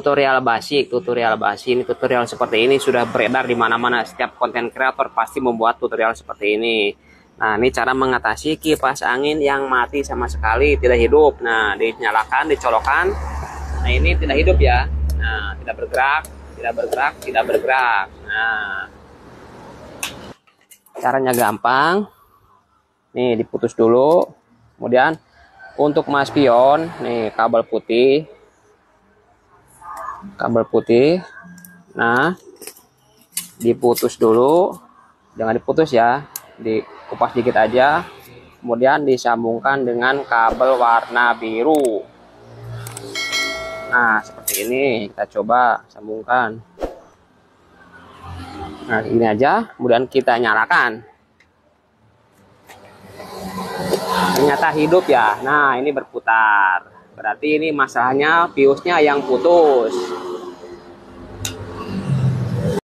tutorial basi. Ini tutorial seperti ini sudah beredar di mana-mana. Setiap konten kreator pasti membuat tutorial seperti ini. Nah, ini cara mengatasi kipas angin yang mati sama sekali, tidak hidup. Nah, dinyalakan, dicolokkan. Nah, ini tidak hidup ya. Nah, tidak bergerak, tidak bergerak, tidak bergerak. Nah, caranya gampang. Nih, diputus dulu. Kemudian untuk mas pion, nih kabel putih. Kabel putih. Nah, diputus dulu. Jangan diputus ya. Dikupas dikit aja. Kemudian disambungkan dengan kabel warna biru. Nah, seperti ini. Kita coba sambungkan. Nah, ini aja. Kemudian kita nyalakan. Ternyata hidup ya. Nah, ini berputar. Berarti ini masalahnya fuse-nya yang putus.